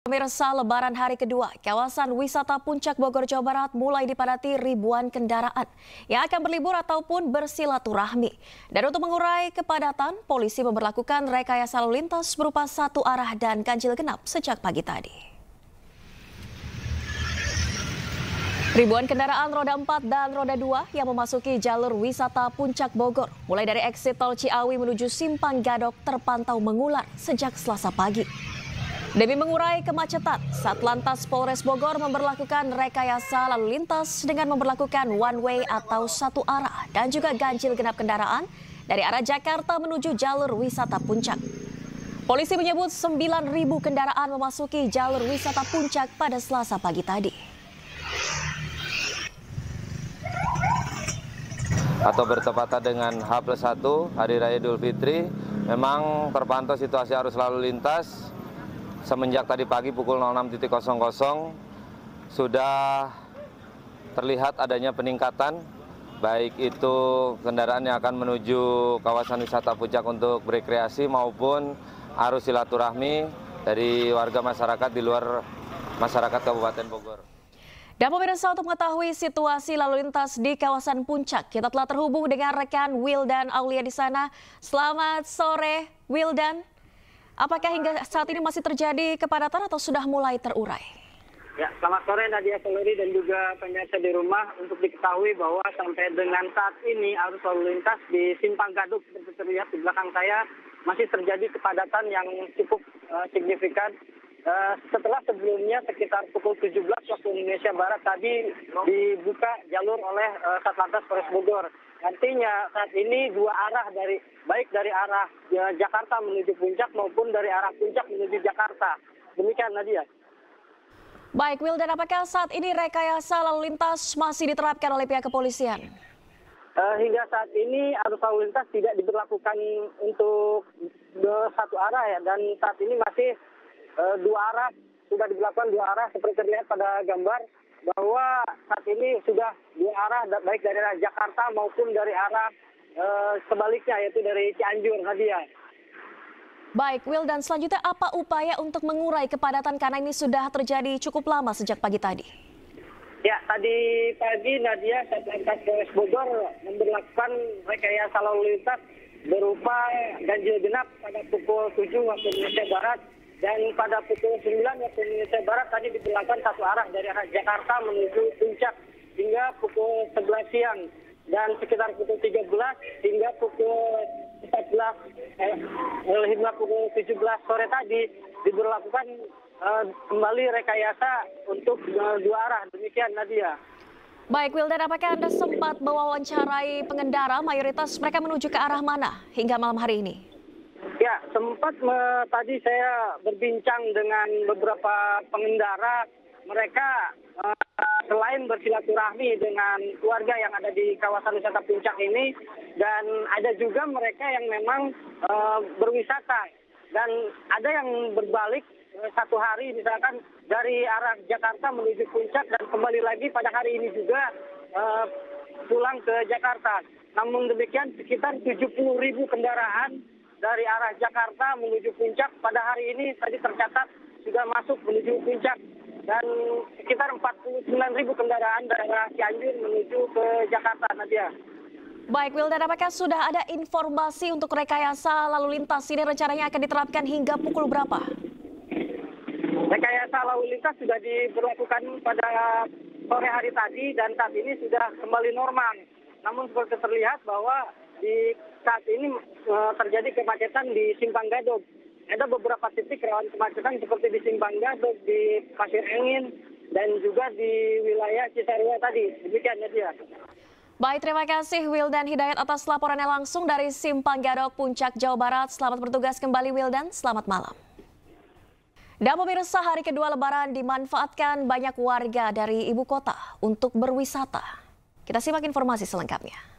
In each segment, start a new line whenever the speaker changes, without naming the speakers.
Pemirsa, Lebaran hari kedua, kawasan wisata Puncak Bogor, Jawa Barat mulai dipadati ribuan kendaraan yang akan berlibur ataupun bersilaturahmi. Dan untuk mengurai kepadatan, polisi memberlakukan rekayasa lalu lintas berupa satu arah dan ganjil genap sejak pagi tadi. Ribuan kendaraan roda 4 dan roda 2 yang memasuki jalur wisata Puncak Bogor, mulai dari eksit tol Ciawi menuju Simpang Gadok terpantau mengular sejak Selasa pagi. Demi mengurai kemacetan, Satlantas Polres Bogor memberlakukan rekayasa lalu lintas dengan memberlakukan one way atau satu arah dan juga ganjil genap kendaraan dari arah Jakarta menuju jalur wisata Puncak. Polisi menyebut 9.000 kendaraan memasuki jalur wisata Puncak pada Selasa pagi tadi.
Atau bertepatan dengan H+1 Hari Raya Idul Fitri, memang terpantau situasi arus lalu lintas semenjak tadi pagi pukul 06.00 sudah terlihat adanya peningkatan, baik itu kendaraan yang akan menuju kawasan wisata Puncak untuk berekreasi maupun arus silaturahmi dari warga masyarakat di luar masyarakat Kabupaten Bogor.
Dan pemirsa, untuk mengetahui situasi lalu lintas di kawasan Puncak, kita telah terhubung dengan rekan Wildan Aulia di sana. Selamat sore, Wildan. Apakah hingga saat ini masih terjadi kepadatan atau sudah mulai terurai?
Ya, selamat sore Nadia Solori dan juga pemirsa di rumah. Untuk diketahui bahwa sampai dengan saat ini arus lalu lintas di Simpang Gadok seperti terlihat di belakang saya masih terjadi kepadatan yang cukup signifikan. Setelah sebelumnya sekitar pukul 17 waktu Indonesia Barat tadi dibuka jalur oleh Satlantas Polres Bogor. Artinya saat ini dua arah baik dari arah Jakarta menuju Puncak maupun dari arah Puncak menuju Jakarta. Demikian Nadia.
Baik, Wildan, apakah saat ini rekayasa lalu lintas masih diterapkan oleh pihak kepolisian?
Hingga saat ini arus lalu lintas tidak diberlakukan untuk satu arah ya, dan saat ini masih dua arah, sudah diberlakukan dua arah seperti terlihat pada gambar bahwa saat ini sudah dua arah baik dari arah Jakarta maupun dari arah sebaliknya yaitu dari Cianjur, Nadia.
Baik, Wildan, selanjutnya apa upaya untuk mengurai kepadatan karena ini sudah terjadi cukup lama sejak pagi tadi?
Ya, tadi pagi Nadia, Satlantas Polres Bogor memberlakukan rekayasa lalu lintas berupa ganjil genap pada pukul 7 waktu Indonesia Barat. Dan pada pukul 9 waktu Indonesia Barat tadi diberlakukan satu arah dari arah Jakarta menuju Puncak hingga pukul 11 siang. Dan sekitar pukul 13 hingga pukul 14, pukul 17 sore tadi diberlakukan kembali rekayasa untuk dua arah. Demikian Nadia.
Baik, Wildan, apakah Anda sempat mewawancarai pengendara, mayoritas mereka menuju ke arah mana hingga malam hari ini?
Ya, sempat tadi saya berbincang dengan beberapa pengendara. Mereka selain bersilaturahmi dengan keluarga yang ada di kawasan wisata Puncak ini, dan ada juga mereka yang memang berwisata. Dan ada yang berbalik satu hari misalkan dari arah Jakarta menuju Puncak dan kembali lagi pada hari ini juga pulang ke Jakarta. Namun demikian sekitar 70.000 kendaraan dari arah Jakarta menuju Puncak pada hari ini tadi tercatat sudah masuk menuju Puncak, dan sekitar 49.000 kendaraan dari arah Cianjur menuju ke Jakarta, Nadia.
Baik, Wildan, apakah sudah ada informasi untuk rekayasa lalu lintas ini rencananya akan diterapkan hingga pukul berapa?
Rekayasa lalu lintas sudah diberlakukan pada sore hari tadi dan saat ini sudah kembali normal. Namun seperti terlihat bahwa di saat ini terjadi kemacetan di Simpang Gadok. Ada beberapa titik rawan kemacetan seperti di Simpang Gadok, di Pasir Engin, dan juga di wilayah Cisarua tadi. Demikian Nadia.
Baik, terima kasih Wildan Hidayat atas laporannya langsung dari Simpang Gadok, Puncak, Jawa Barat. Selamat bertugas kembali Wildan, selamat malam. Dan pemirsa, hari kedua Lebaran dimanfaatkan banyak warga dari ibu kota untuk berwisata. Kita simak informasi selengkapnya.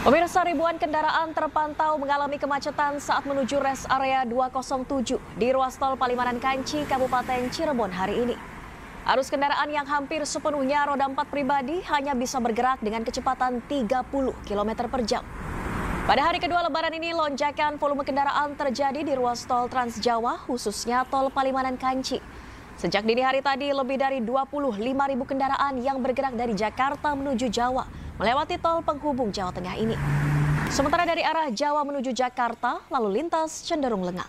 Pemirsa, ribuan kendaraan terpantau mengalami kemacetan saat menuju res area 207 di ruas tol Palimanan Kanci, Kabupaten Cirebon hari ini. Arus kendaraan yang hampir sepenuhnya roda 4 pribadi hanya bisa bergerak dengan kecepatan 30 km per jam. Pada hari kedua Lebaran ini, lonjakan volume kendaraan terjadi di ruas tol Trans Jawa, khususnya tol Palimanan Kanci. Sejak dini hari tadi, lebih dari 25.000 kendaraan yang bergerak dari Jakarta menuju Jawa melewati tol penghubung Jawa Tengah ini. Sementara dari arah Jawa menuju Jakarta, lalu lintas cenderung lengang.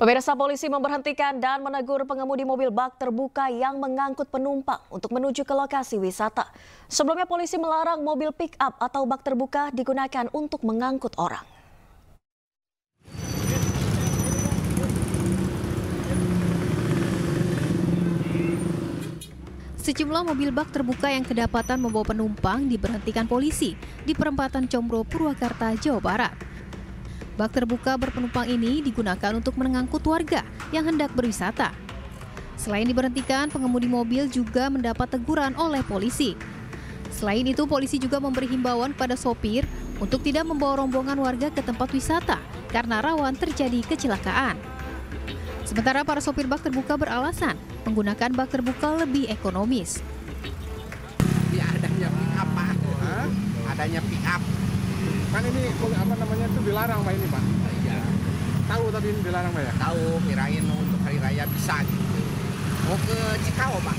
Pemirsa, polisi memberhentikan dan menegur pengemudi mobil bak terbuka yang mengangkut penumpang untuk menuju ke lokasi wisata. Sebelumnya polisi melarang mobil pick-up atau bak terbuka digunakan untuk mengangkut orang.
Sejumlah mobil bak terbuka yang kedapatan membawa penumpang diberhentikan polisi di perempatan Combro, Purwakarta, Jawa Barat. Bak terbuka berpenumpang ini digunakan untuk mengangkut warga yang hendak berwisata. Selain diberhentikan, pengemudi mobil juga mendapat teguran oleh polisi. Selain itu, polisi juga memberi himbauan kepada sopir untuk tidak membawa rombongan warga ke tempat wisata karena rawan terjadi kecelakaan. Sementara para sopir bak terbuka beralasan menggunakan bak terbuka lebih ekonomis.
Adanya pick-up, Pak. Adanya pick-up. Kan ini apa namanya itu dilarang, Pak, ini, Pak? Iya. Tahu tadi ini dilarang, Pak, ya? Tahu, kirain untuk hari raya bisa gitu. Mau ke Cikau, Pak.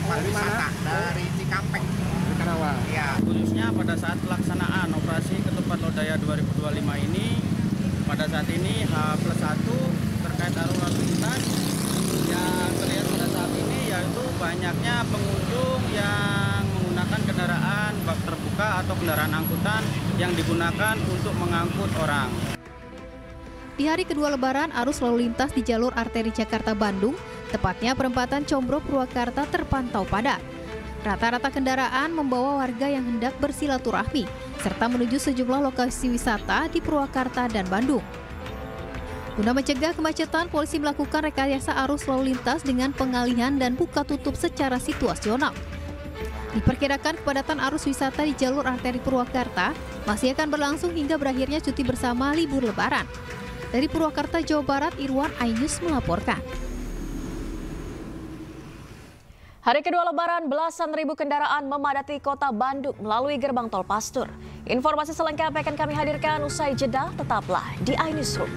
Dari mana? Dari Cikampek. Dari Karawang. Iya.
Khususnya pada saat pelaksanaan operasi Ketupat Lodaya 2025 ini, pada saat ini H+1 terkait arus lalu lintas yang terlihat pada saat ini yaitu banyaknya pengunjung yang menggunakan kendaraan bak terbuka atau kendaraan angkutan yang digunakan untuk mengangkut orang.
Di hari kedua Lebaran, arus lalu lintas di jalur arteri Jakarta-Bandung, tepatnya perempatan Combro, Purwakarta, terpantau padat. Rata-rata kendaraan membawa warga yang hendak bersilaturahmi, serta menuju sejumlah lokasi wisata di Purwakarta dan Bandung. Guna mencegah kemacetan, polisi melakukan rekayasa arus lalu lintas dengan pengalihan dan buka tutup secara situasional. Diperkirakan kepadatan arus wisata di jalur arteri Purwakarta masih akan berlangsung hingga berakhirnya cuti bersama libur Lebaran. Dari Purwakarta, Jawa Barat, Irwan Ainus melaporkan.
Hari kedua Lebaran, belasan ribu kendaraan memadati kota Bandung melalui gerbang tol Pastur. Informasi selengkapnya akan kami hadirkan usai jeda, tetaplah di iNewsroom.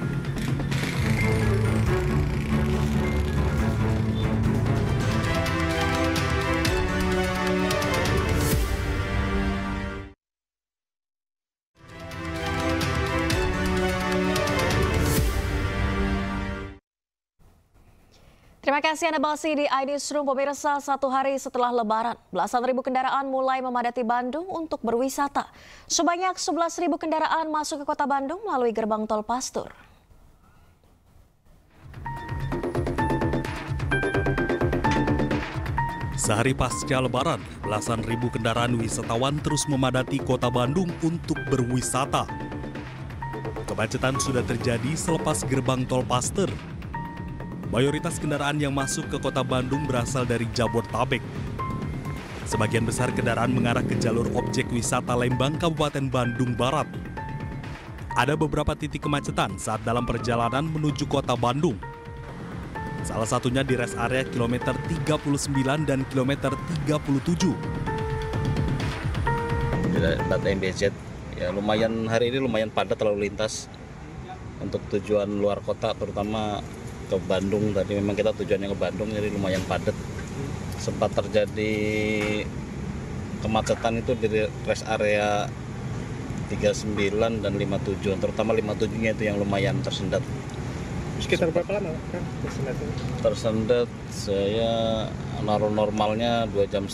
Terima kasih Anda masih di iNewsroom. Pemirsa, satu hari setelah Lebaran, belasan ribu kendaraan mulai memadati Bandung untuk berwisata. Sebanyak 11.000 kendaraan masuk ke kota Bandung melalui gerbang tol Pastur.
Sehari pasca Lebaran, belasan ribu kendaraan wisatawan terus memadati kota Bandung untuk berwisata. Kemacetan sudah terjadi selepas gerbang tol Pastur. Mayoritas kendaraan yang masuk ke kota Bandung berasal dari Jabodetabek. Sebagian besar kendaraan mengarah ke jalur objek wisata Lembang, Kabupaten Bandung Barat. Ada beberapa titik kemacetan saat dalam perjalanan menuju kota Bandung. Salah satunya di res area kilometer 39 dan kilometer 37.
Data MBZ, ya lumayan hari ini lumayan padat lalu lintas untuk tujuan luar kota, terutama ke Bandung. Tadi memang kita tujuannya ke Bandung, jadi lumayan padat. Sempat terjadi kemacetan itu di rest area 39 dan 57, terutama 57-nya itu yang lumayan tersendat.
Sekitar berapa lama kan
tersendat? Saya naruh normalnya 2,5 jam,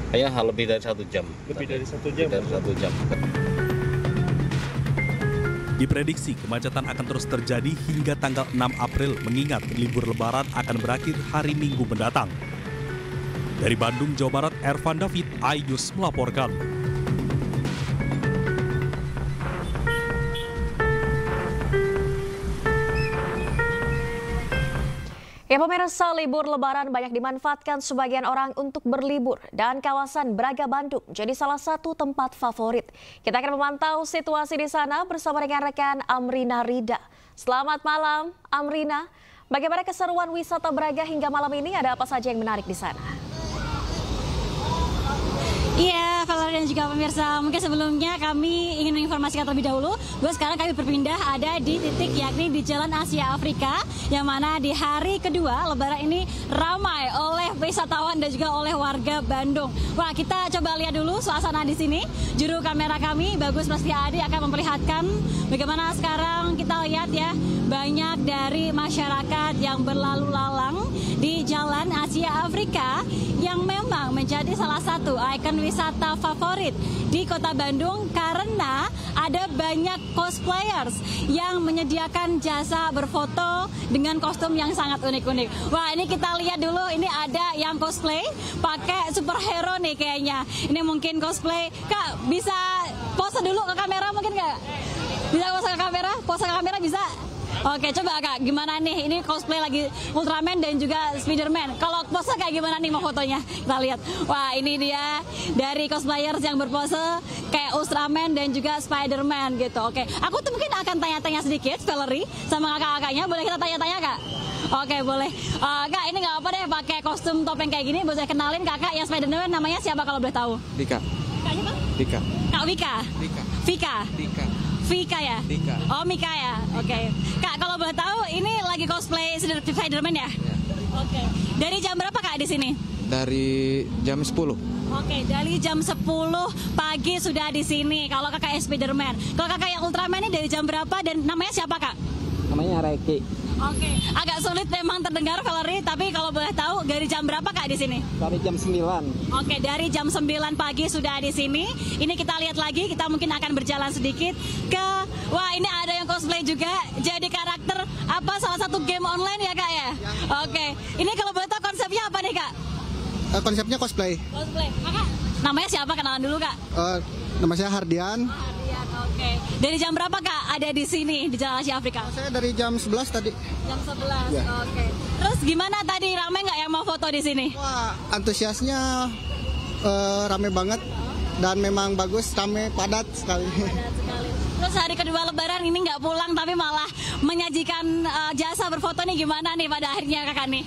kayaknya lebih dari 1 jam.
Lebih dari 1 jam?
Lebih dari 1 jam.
Diprediksi kemacetan akan terus terjadi hingga tanggal 6 April mengingat libur Lebaran akan berakhir hari Minggu mendatang. Dari Bandung, Jawa Barat, Ervan David, iNews melaporkan.
Ya pemirsa, libur lebaran banyak dimanfaatkan sebagian orang untuk berlibur dan kawasan Braga Bandung jadi salah satu tempat favorit. Kita akan memantau situasi di sana bersama dengan rekan Amrina Rida. Selamat malam Amrina, bagaimana keseruan wisata Braga hingga malam ini, ada apa saja yang menarik di sana?
Iya, Valerie dan juga pemirsa, mungkin sebelumnya kami ingin menginformasikan terlebih dahulu bahwa sekarang kami berpindah ada di titik yakni di Jalan Asia Afrika, yang mana di hari kedua Lebaran ini ramai oleh wisatawan dan juga oleh warga Bandung. Wah, kita coba lihat dulu suasana di sini. Juru kamera kami Bagus Prasetya Adi akan memperlihatkan bagaimana sekarang kita lihat ya, banyak dari masyarakat yang berlalu lalang di Jalan Asia Afrika yang memang menjadi salah satu ikon wisata favorit di Kota Bandung karena ada banyak cosplayers yang menyediakan jasa berfoto dengan kostum yang sangat unik-unik. Wah, ini kita lihat dulu, ini ada yang cosplay pakai superhero nih kayaknya. Ini mungkin cosplay. Kak, bisa pose dulu ke kamera mungkin nggak? Bisa pose ke kamera? Pose ke kamera bisa? Oke, coba Kak, gimana nih? Ini cosplay lagi Ultraman dan juga Spiderman. Kalau pose kayak gimana nih mau fotonya? Kita lihat. Wah, ini dia dari cosplayers yang berpose kayak Ultraman dan juga Spiderman gitu. Oke, aku tuh mungkin akan tanya-tanya sedikit, Valerie, sama kakak-kakaknya. Boleh kita tanya-tanya, Kak? Oke, boleh. Kak, ini nggak apa deh pakai kostum topeng kayak gini. Boleh saya kenalin kakak yang Spiderman, namanya siapa kalau boleh tahu?
Dika.
Kak siapa?
Dika.
Kak Wika.
Dika.
Vika.
Dika.
Vika ya?
Dika.
Oh, Mika ya? Oke. Kak, kalau boleh tahu ini lagi cosplay Spiderman ya? Ya. Oke. Dari jam berapa Kak di sini?
Dari jam 10.
Oke, dari jam 10 pagi sudah di sini. Kalau kakak Spiderman. Kalau kakak yang Ultraman ini dari jam berapa dan namanya siapa Kak?
Namanya Reiki.
Oke, agak sulit memang terdengar Valerie, tapi kalau boleh tahu dari jam berapa Kak di sini?
Dari jam 9.
Oke, dari jam 9 pagi sudah di sini. Ini kita lihat lagi, kita mungkin akan berjalan sedikit ke, wah ini ada yang cosplay juga jadi karakter apa salah satu game online ya Kak ya? Oke, ini kalau boleh tahu konsepnya apa nih Kak?
Konsepnya cosplay.
Cosplay. Kakak, namanya siapa? Kenalan dulu Kak.
Nama saya Hardian.
Hardian, oke. Dari jam berapa Kak ada di sini di Jalan Asia Afrika?
Saya dari jam 11 tadi.
Jam 11,
ya.
Oke. Terus gimana tadi, ramai nggak yang mau foto di sini?
Wah, antusiasnya rame banget dan memang bagus, rame, padat sekali.
Padat sekali. Terus hari kedua Lebaran ini nggak pulang tapi malah menyajikan jasa berfoto nih, gimana nih pada akhirnya Kakak nih?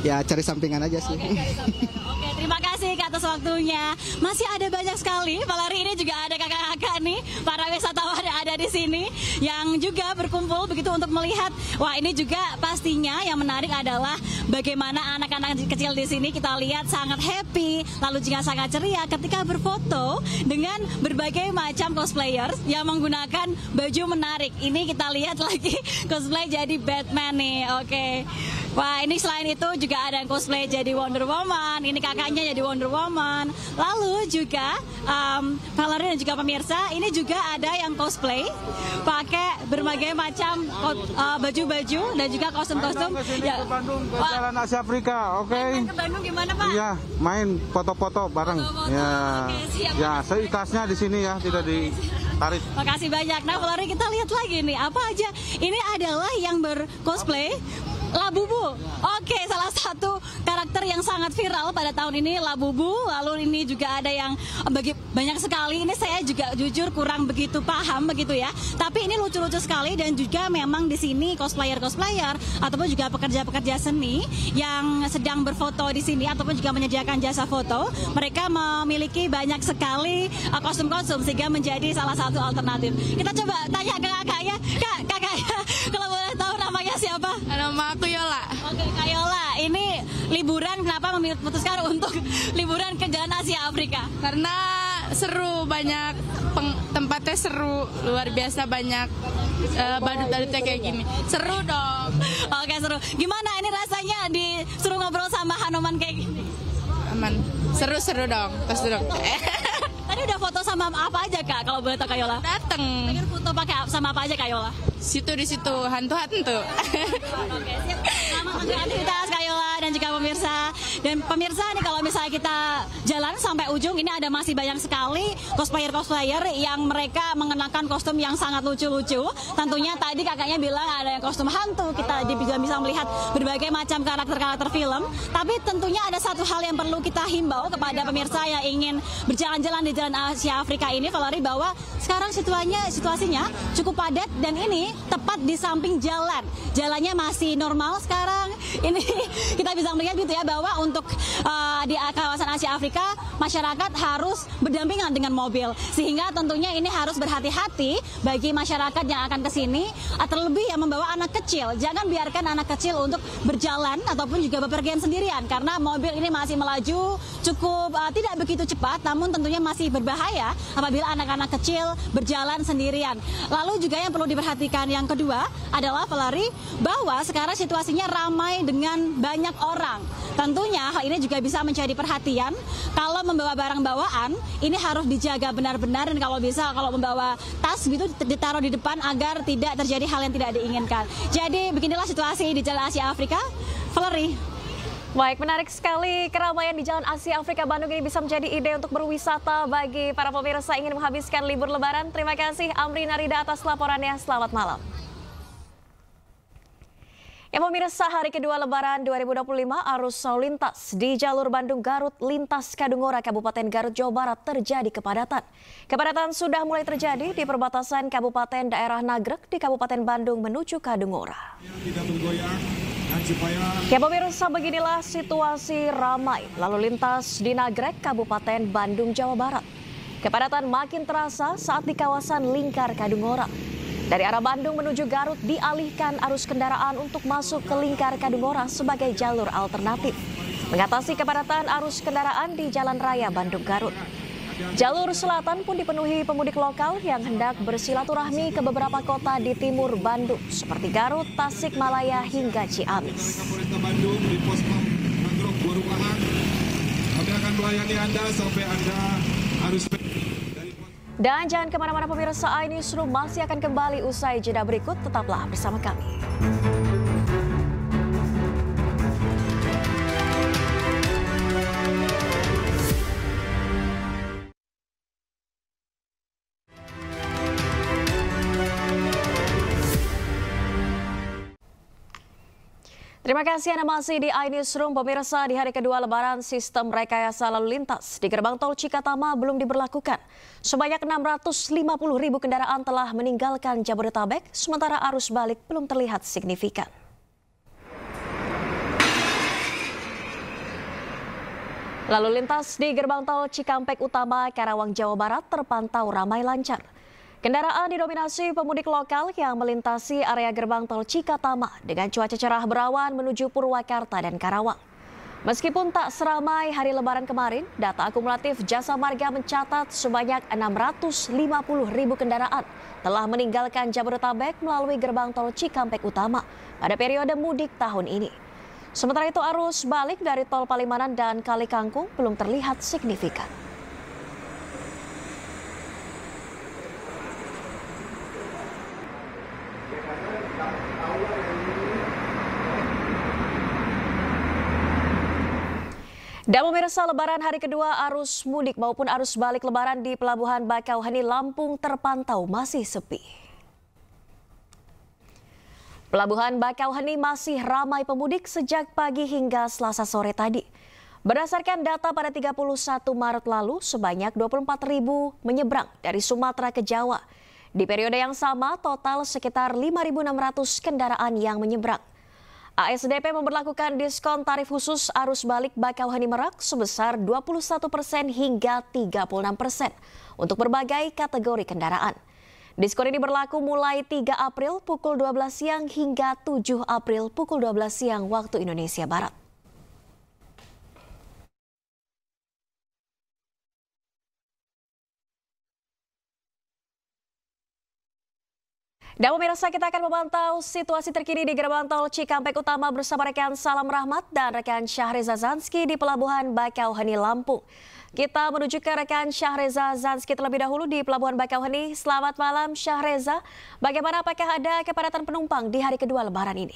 Ya, cari sampingan aja sih.
Oke, cari sampingan. Oke, terima kasih Kak atas waktunya. Masih ada banyak sekali. Valerie, ini juga ada kakak-kakak nih, para wisatawan yang ada di sini yang juga berkumpul begitu untuk melihat. Wah, ini juga pastinya yang menarik adalah bagaimana anak-anak kecil di sini kita lihat sangat happy, lalu juga sangat ceria ketika berfoto dengan berbagai macam cosplayers yang menggunakan baju menarik. Ini kita lihat lagi cosplay jadi Batman nih. Oke. Wah, ini selain itu juga ada yang cosplay jadi Wonder Woman. Ini kakaknya jadi Wonder Woman. Lalu juga Valerie dan juga pemirsa, ini juga ada yang cosplay pakai berbagai macam baju-baju dan juga kostum-kostum.
Ya. Ke Bandung, ke Jalan Asia Afrika, oke?
Ke Bandung gimana Pak?
Iya, main foto-foto bareng.
Foto-foto,
ya,
oke, siap.
Ya, seikhlasnya di sini ya, tidak ditarik.
Makasih banyak. Nah, Valerie, kita lihat lagi nih, apa aja. Ini adalah yang bercosplay Labubu. Oke, salah satu karakter yang sangat viral pada tahun ini Labubu. Lalu ini juga ada yang banyak sekali. Ini saya juga jujur kurang begitu paham begitu ya. Tapi ini lucu-lucu sekali dan juga memang di sini cosplayer ataupun juga pekerja-pekerja seni yang sedang berfoto di sini ataupun juga menyediakan jasa foto. Mereka memiliki banyak sekali kostum-kostum sehingga menjadi salah satu alternatif. Kita coba tanya ke kakaknya. Kakaknya kalau boleh tahu namanya siapa?
Nama aku Yola.
Oke, Kak Yola, ini liburan kenapa memutuskan untuk liburan ke Jalan Asia Afrika?
Karena seru, banyak tempatnya seru, luar biasa banyak badut-badutnya kayak gini. Seru dong.
Oke, seru. Gimana ini rasanya disuruh ngobrol sama Hanoman kayak gini?
Aman. Seru-seru dong. Terus dong.
Tadi udah foto sama apa aja Kak kalau boleh tahu Kak Yola?
Dateng.
Tadi foto pakai sama apa aja Kak Yola?
Di situ hantu-hantu.
Oke, siap. Selamat aktivitas Kak Yola dan juga pemirsa. pemirsa. Dan pemirsa nih kalau misalnya kita jalan sampai ujung ini ada masih banyak sekali cosplayer yang mereka mengenakan kostum yang sangat lucu-lucu. Tentunya tadi kakaknya bilang ada yang kostum hantu, kita juga bisa melihat berbagai macam karakter-karakter film. Tapi tentunya ada satu hal yang perlu kita himbau kepada pemirsa yang ingin berjalan-jalan di Jalan Asia Afrika ini, Valerie, bahwa sekarang situasinya cukup padat dan ini tepat di samping jalan. Jalannya masih normal sekarang. Ini kita bisa melihat gitu ya bahwa untuk di kawasan Asia Afrika masyarakat harus berdampingan dengan mobil, sehingga tentunya ini harus berhati-hati bagi masyarakat yang akan ke sini, terlebih yang membawa anak kecil. Jangan biarkan anak kecil untuk berjalan ataupun juga bepergian sendirian, karena mobil ini masih melaju cukup tidak begitu cepat, namun tentunya masih berbahaya apabila anak-anak kecil berjalan sendirian. Lalu juga yang perlu diperhatikan yang kedua adalah, Valerie, bahwa sekarang situasinya ramai dengan banyak orang. Tentunya hal ini juga bisa menjadi perhatian. Kalau membawa barang bawaan, ini harus dijaga benar-benar, dan kalau bisa kalau membawa tas gitu ditaruh di depan agar tidak terjadi hal yang tidak diinginkan. Jadi beginilah situasi di Jalan Asia Afrika, Valerie.
Baik, menarik sekali keramaian di Jalan Asia Afrika Bandung ini bisa menjadi ide untuk berwisata bagi para pemirsa ingin menghabiskan libur lebaran. Terima kasih Amrina Rida atas laporannya. Selamat malam. Ya pemirsa, hari kedua Lebaran 2025 arus lalu lintas di jalur Bandung-Garut lintas Kadungora Kabupaten Garut Jawa Barat terjadi kepadatan. Kepadatan sudah mulai terjadi di perbatasan Kabupaten daerah Nagreg di Kabupaten Bandung menuju Kadungora. Ya pemirsa, beginilah situasi ramai lalu lintas di Nagreg Kabupaten Bandung Jawa Barat. Kepadatan makin terasa saat di kawasan Lingkar Kadungora. Dari arah Bandung menuju Garut dialihkan arus kendaraan untuk masuk ke Lingkar Kadungora sebagai jalur alternatif. Mengatasi kepadatan arus kendaraan di Jalan Raya Bandung-Garut. Jalur selatan pun dipenuhi pemudik lokal yang hendak bersilaturahmi ke beberapa kota di timur Bandung seperti Garut, Tasikmalaya hingga Ciamis. Kami akan melayani Anda sampai Anda harus. Dan jangan kemana-mana pemirsa, iNewsroom masih akan kembali usai jeda berikut. Tetaplah bersama kami. Terima kasih Anda masih di iNewsroom. Pemirsa, di hari kedua Lebaran sistem rekayasa lalu lintas di gerbang tol Cikatama belum diberlakukan. Sebanyak 650.000 kendaraan telah meninggalkan Jabodetabek, sementara arus balik belum terlihat signifikan. Lalu lintas di gerbang tol Cikampek Utama, Karawang, Jawa Barat terpantau ramai lancar. Kendaraan didominasi pemudik lokal yang melintasi area gerbang tol Cikatama dengan cuaca cerah berawan menuju Purwakarta dan Karawang. Meskipun tak seramai hari Lebaran kemarin, data akumulatif Jasa Marga mencatat sebanyak 650.000 kendaraan telah meninggalkan Jabodetabek melalui gerbang tol Cikampek Utama pada periode mudik tahun ini. Sementara itu arus balik dari tol Palimanan dan Kali Kangkung belum terlihat signifikan. Dan pemirsa, Lebaran hari kedua arus mudik maupun arus balik Lebaran di Pelabuhan Bakauheni, Lampung terpantau masih sepi. Pelabuhan Bakauheni masih ramai pemudik sejak pagi hingga Selasa sore tadi. Berdasarkan data pada 31 Maret lalu, sebanyak 24.000 menyeberang dari Sumatera ke Jawa. Di periode yang sama, total sekitar 5.600 kendaraan yang menyeberang. ASDP memberlakukan diskon tarif khusus arus balik Bakauheni Merak sebesar 21% hingga 36% untuk berbagai kategori kendaraan. Diskon ini berlaku mulai 3 April pukul 12 siang hingga 7 April pukul 12 siang waktu Indonesia Barat. Dan pemirsa, kita akan memantau situasi terkini di gerbang tol Cikampek Utama bersama rekan Salam Rahmat dan rekan Syahreza Zanski di Pelabuhan Bakauheni, Lampung. Kita menuju ke rekan Syahreza Zanski terlebih dahulu di Pelabuhan Bakauheni. Selamat malam Syahreza, bagaimana, apakah ada kepadatan penumpang di hari kedua Lebaran ini?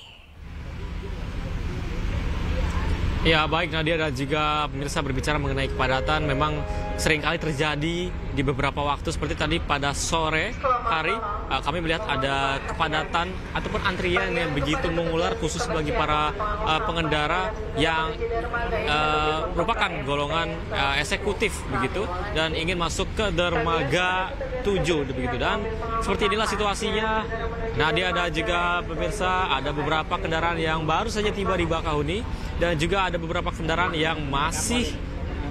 Ya baik Nadia dan juga pemirsa, berbicara mengenai kepadatan memang seringkali terjadi di beberapa waktu seperti tadi pada sore hari kami melihat ada kepadatan ataupun antrian yang begitu mengular khusus bagi para pengendara yang merupakan golongan eksekutif begitu dan ingin masuk ke dermaga 7 begitu. Dan seperti inilah situasinya Nadia dan juga pemirsa, ada beberapa kendaraan yang baru saja tiba di Bakahuni dan juga ada beberapa kendaraan yang masih,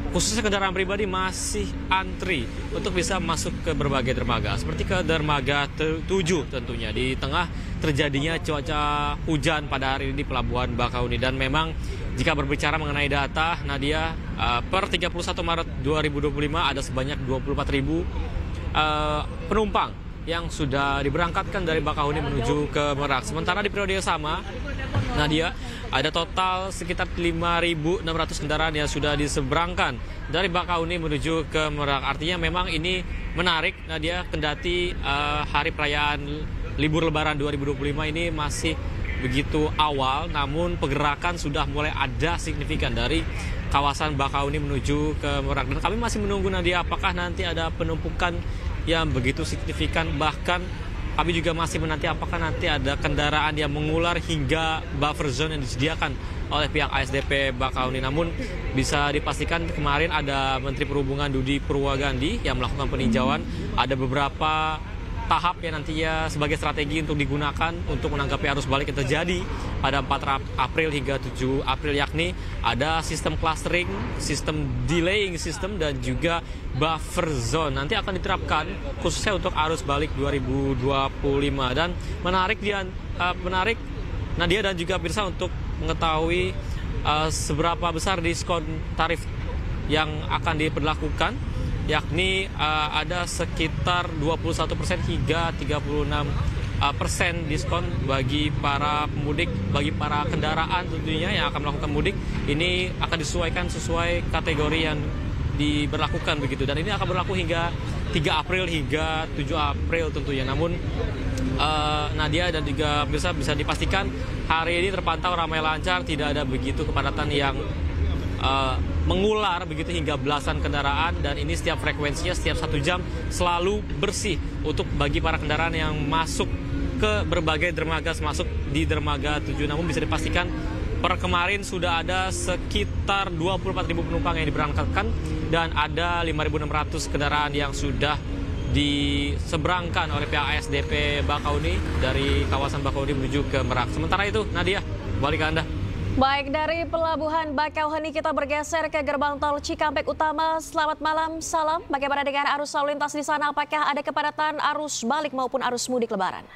khususnya kendaraan pribadi, masih antri untuk bisa masuk ke berbagai dermaga. Seperti ke dermaga 7 tentunya, di tengah terjadinya cuaca hujan pada hari ini di Pelabuhan Bakahuni. Dan memang jika berbicara mengenai data, Nadia, per 31 Maret 2025 ada sebanyak 24.000 penumpang yang sudah diberangkatkan dari Bakahuni menuju ke Merak. Sementara di periode yang sama, Nadia, ada total sekitar 5.600 kendaraan yang sudah diseberangkan dari Bakahuni menuju ke Merak. Artinya memang ini menarik, Nadia, kendati hari perayaan libur Lebaran 2025 ini masih begitu awal, namun pergerakan sudah mulai ada signifikan dari kawasan Bakahuni menuju ke Merak. Dan kami masih menunggu, Nadia, apakah nanti ada penumpukan yang begitu signifikan. Bahkan kami juga masih menanti apakah nanti ada kendaraan yang mengular hingga buffer zone yang disediakan oleh pihak ASDP Bakahuni. Namun bisa dipastikan kemarin ada Menteri Perhubungan Budi Purwagandi yang melakukan peninjauan. Ada beberapa tahap yang nantinya sebagai strategi untuk digunakan untuk menanggapi arus balik yang terjadi pada 4 April hingga 7 April, yakni ada sistem clustering, sistem delaying system, dan juga buffer zone. Nanti akan diterapkan khususnya untuk arus balik 2025. Dan menarik Nadia dan juga pemirsa untuk mengetahui seberapa besar diskon tarif yang akan diberlakukan, yakni ada sekitar 21% hingga 36% diskon bagi para pemudik, bagi para kendaraan tentunya yang akan melakukan mudik. Ini akan disesuaikan sesuai kategori yang diberlakukan begitu, dan ini akan berlaku hingga 3 April hingga 7 April tentunya. Namun Nadia dan juga bisa dipastikan hari ini terpantau ramai lancar, tidak ada begitu kepadatan yang mengular begitu hingga belasan kendaraan, dan ini setiap frekuensinya setiap 1 jam selalu bersih untuk bagi para kendaraan yang masuk ke berbagai dermaga, masuk di dermaga 7. Namun bisa dipastikan per kemarin sudah ada sekitar 24.000 penumpang yang diberangkatkan dan ada 5.600 kendaraan yang sudah diseberangkan oleh pihak ASDP Bakahuni dari kawasan Bakahuni menuju ke Merak. Sementara itu, Nadia, balik ke Anda.
Baik, dari Pelabuhan Bakauheni kita bergeser ke gerbang tol Cikampek Utama. Selamat malam, salam. Bagaimana dengan arus lalu lintas di sana? Apakah ada kepadatan arus balik maupun arus mudik Lebaran?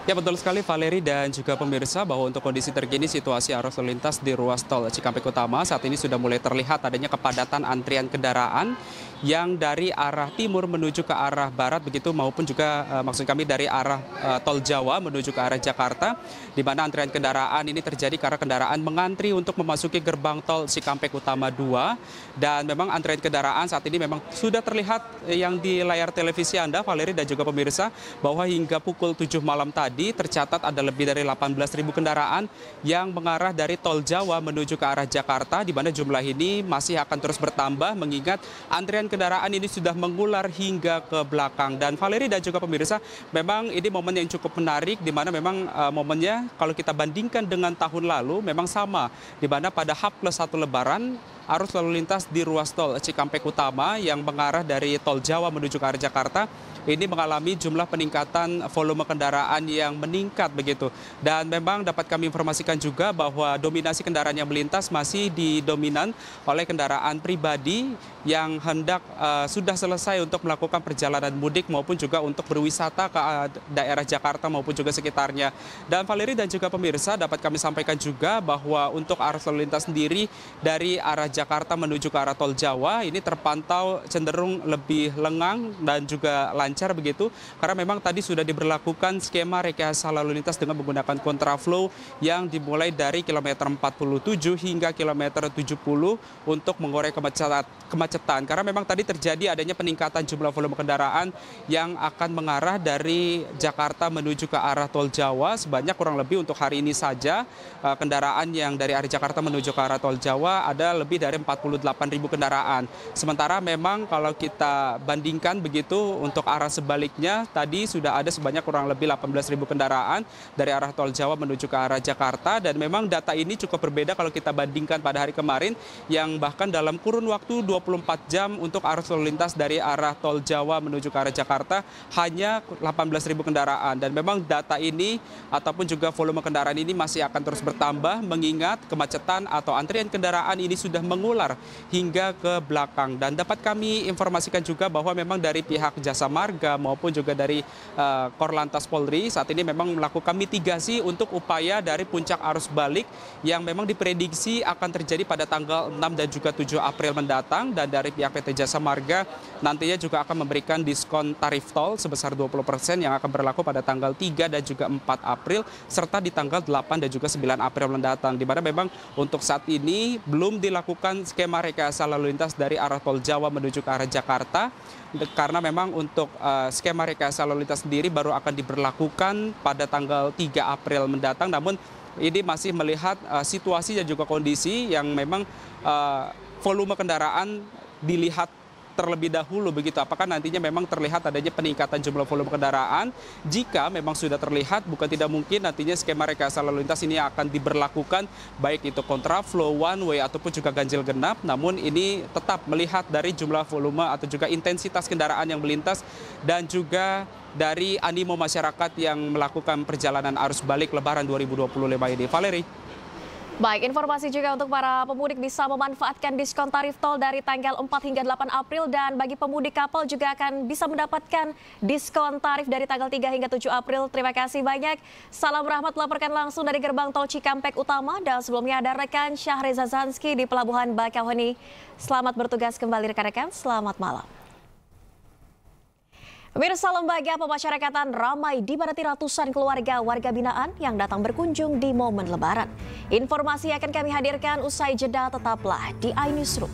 Ya, betul sekali Valeri dan juga pemirsa, bahwa untuk kondisi terkini situasi arus lalu lintas di ruas tol Cikampek Utama saat ini sudah mulai terlihat adanya kepadatan antrian kendaraan yang dari arah timur menuju ke arah barat begitu, maupun juga maksud kami dari arah tol Jawa menuju ke arah Jakarta, di mana antrian kendaraan ini terjadi karena kendaraan mengantri untuk memasuki gerbang tol Cikampek Utama 2. Dan memang antrian kendaraan saat ini memang sudah terlihat yang di layar televisi Anda, Valeri dan juga pemirsa, bahwa hingga pukul 7 malam tadi tercatat ada lebih dari 18.000 kendaraan yang mengarah dari tol Jawa menuju ke arah Jakarta, di mana jumlah ini masih akan terus bertambah mengingat antrian kendaraan ini sudah mengular hingga ke belakang. Dan Valeri dan juga pemirsa, memang ini momen yang cukup menarik, di mana memang momennya kalau kita bandingkan dengan tahun lalu memang sama, di mana pada H+1 Lebaran arus lalu lintas di ruas tol Cikampek Utama yang mengarah dari tol Jawa menuju ke arah Jakarta ini mengalami jumlah peningkatan volume kendaraan yang meningkat begitu. Dan memang dapat kami informasikan juga bahwa dominasi kendaraan yang melintas masih didominan oleh kendaraan pribadi yang hendak sudah selesai untuk melakukan perjalanan mudik maupun juga untuk berwisata ke daerah Jakarta maupun juga sekitarnya. Dan Valeri dan juga pemirsa, dapat kami sampaikan juga bahwa untuk arus lalu lintas sendiri dari arah Jakarta menuju ke arah tol Jawa ini terpantau cenderung lebih lengang dan juga lancar begitu, karena memang tadi sudah diberlakukan skema rekayasa lalu lintas dengan menggunakan kontraflow yang dimulai dari kilometer 47 hingga kilometer 70 untuk mengurai kemacetan. Karena memang tadi terjadi adanya peningkatan jumlah volume kendaraan yang akan mengarah dari Jakarta menuju ke arah tol Jawa sebanyak kurang lebih untuk hari ini saja kendaraan yang dari arah Jakarta menuju ke arah tol Jawa ada lebih dari 48.000 kendaraan. Sementara memang kalau kita bandingkan begitu untuk arah sebaliknya tadi sudah ada sebanyak kurang lebih 18.000 kendaraan dari arah tol Jawa menuju ke arah Jakarta, dan memang data ini cukup berbeda kalau kita bandingkan pada hari kemarin yang bahkan dalam kurun waktu 24 jam untuk arus lalu lintas dari arah tol Jawa menuju ke arah Jakarta hanya 18.000 kendaraan, dan memang data ini ataupun juga volume kendaraan ini masih akan terus bertambah mengingat kemacetan atau antrian kendaraan ini sudah mengular hingga ke belakang. Dan dapat kami informasikan juga bahwa memang dari pihak Jasa Marga maupun juga dari Korlantas Polri saat ini memang melakukan mitigasi untuk upaya dari puncak arus balik yang memang diprediksi akan terjadi pada tanggal 6 dan juga 7 April mendatang, dan dari pihak PT Jasa Marga nantinya juga akan memberikan diskon tarif tol sebesar 20% yang akan berlaku pada tanggal 3 dan juga 4 April serta di tanggal 8 dan juga 9 April mendatang, di mana memang untuk saat ini belum dilakukan skema rekayasa lalu lintas dari arah tol Jawa menuju ke arah Jakarta, karena memang untuk skema rekayasa lalu lintas sendiri baru akan diberlakukan pada tanggal 3 April mendatang. Namun ini masih melihat situasi dan juga kondisi yang memang volume kendaraan dilihat terlebih dahulu begitu, apakah nantinya memang terlihat adanya peningkatan jumlah volume kendaraan. Jika memang sudah terlihat, bukan tidak mungkin nantinya skema rekayasa lalu lintas ini akan diberlakukan baik itu kontraflow, one way ataupun juga ganjil genap. Namun ini tetap melihat dari jumlah volume atau juga intensitas kendaraan yang melintas dan juga dari animo masyarakat yang melakukan perjalanan arus balik Lebaran 2025 ini. Valeri.
Baik, informasi juga untuk para pemudik bisa memanfaatkan diskon tarif tol dari tanggal 4 hingga 8 April, dan bagi pemudik kapal juga akan bisa mendapatkan diskon tarif dari tanggal 3 hingga 7 April. Terima kasih banyak. Salam Rahmat melaporkan langsung dari gerbang tol Cikampek Utama, dan sebelumnya ada rekan Syahriza Zanski di Pelabuhan Bakauheni. Selamat bertugas kembali rekan-rekan, selamat malam. Pemirsa, lembaga pemasyarakatan ramai dipadati ratusan keluarga warga binaan yang datang berkunjung di momen Lebaran. Informasi akan kami hadirkan usai jeda, tetaplah di iNewsroom.